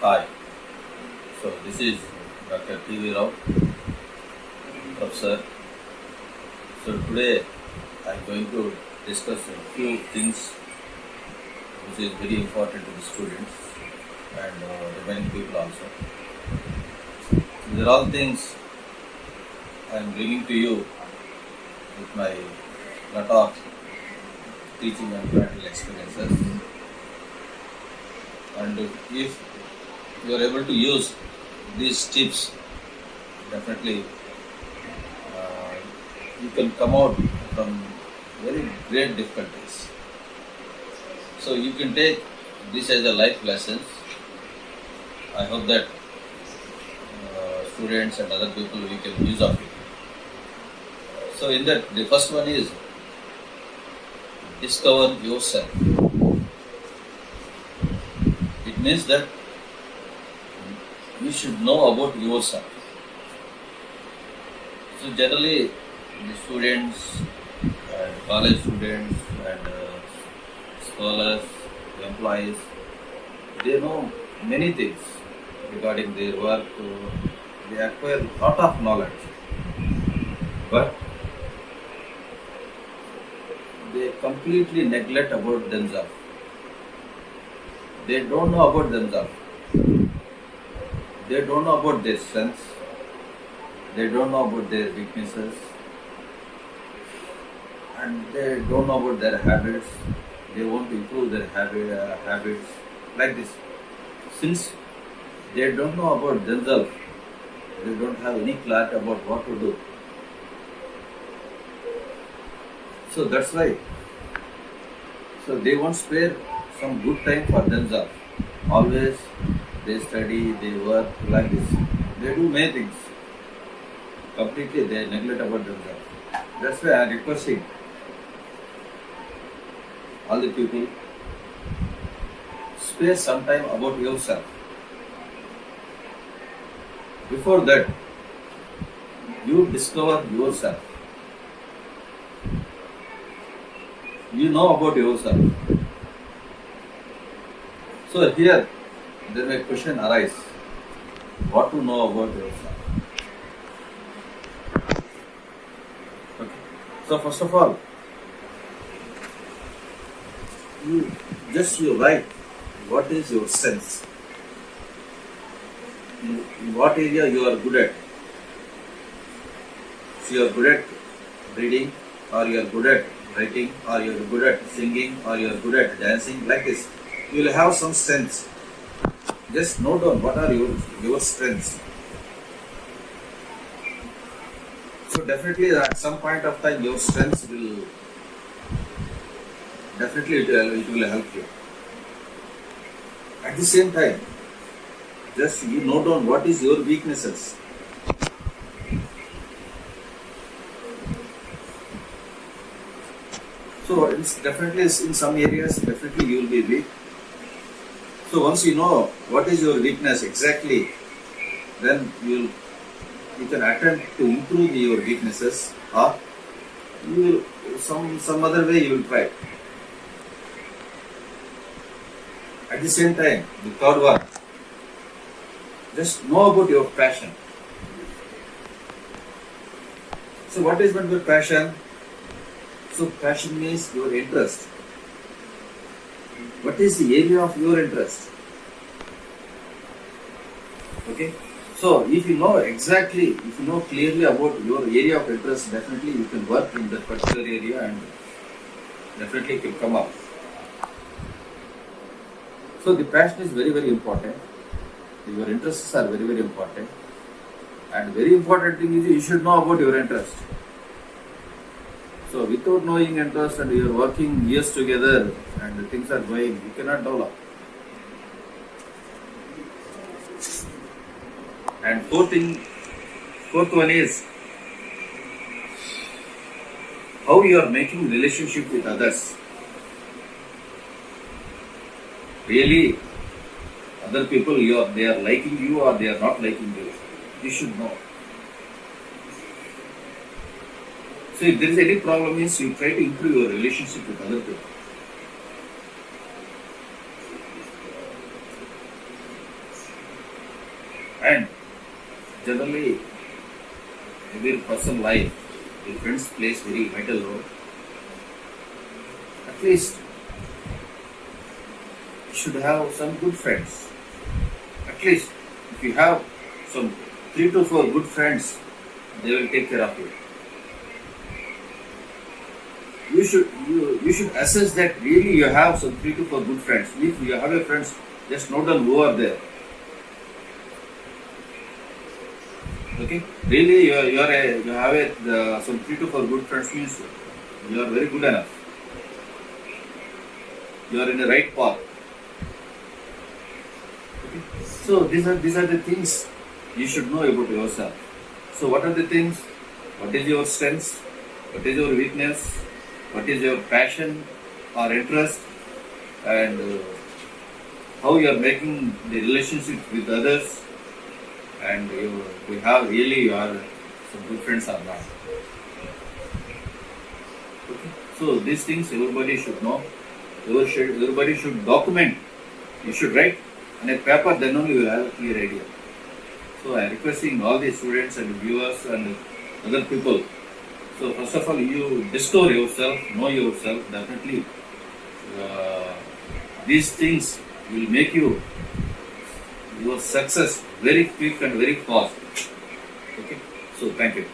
Hi, so this is Dr. T.V. Rao, professor. So today I'm going to discuss a few things which is very important to the students and remaining people also. These are all things I'm bringing to you with my lot of teaching and practical experiences. And if you are able to use these tips, definitely uh, you can come out from very great difficulties. So you can take this as a life lessons. I hope that students and other people we can use of it. So in that, the first one is discover yourself. It means that you should know about yourself. So generally, the students and college students and scholars, employees, they know many things regarding their work. They acquire a lot of knowledge, but they completely neglect about themselves. They don't know about themselves. They don't know about their strengths. They don't know about their weaknesses, and they don't know about their habits. They want to improve their habits like this. Since they don't know about themselves, they don't have any clarity about what to do. So that's why. So they won't spare some good time for themselves. Always they study, they work like this. They do many things. Completely they neglect about themselves. That's why I am requesting all the people, spare some time about yourself. Before that, you discover yourself. You know about yourself. So here, there may question arise: what to know about yourself? Okay. So first of all, you write what is your sense, in what area you are good at. If you are good at reading, or you are good at writing, or you are good at singing, or you are good at dancing, like this, you will have some strengths. Just note down what are your strengths. So definitely at some point of time your strengths will definitely it will help you. At the same time, just you note down what is your weaknesses. So it's definitely in some areas definitely you will be weak. So once you know what is your weakness exactly, then you can attempt to improve your weaknesses, or you will some other way you will try. At the same time, the third one, just know about your passion. So what is meant by passion? So passion means your interest. What is the area of your interest? Okay. So if you know exactly, if you know clearly about your area of interest, definitely you can work in that particular area and definitely it will come up. So the passion is very, very important. Your interests are very, very important. And very important thing is you should know about your interest. So without knowing interest and you are working years together and the things are going, you cannot develop. And fourth one is how you are making relationship with others. Really, other people they are liking you or they are not liking you. You should know. So if there is any problem, means you try to improve your relationship with other people. And generally, every person life, your friends plays very vital role. At least you should have some good friends. At least if you have some 3 to 4 good friends, they will take care of you. You should assess that really you have some 3 to 4 good friends. If you have a friends, just note down who are there. Okay, really you have some 3 to 4 good friends means you are very good enough. You are in the right path. Okay. So these are the things you should know about yourself. So what are the things? What is your strengths? What is your weakness? What is your passion or interest? And how you are making the relationship with others? And you have really you are some good friends or not. Okay. So these things everybody should know. Everybody should document. You should write on a paper, then only you will have a clear idea. So I am requesting all the students and viewers and other people. So first of all, you discover yourself, know yourself. Definitely, these things will make your success very quick and very fast. Okay. So thank you.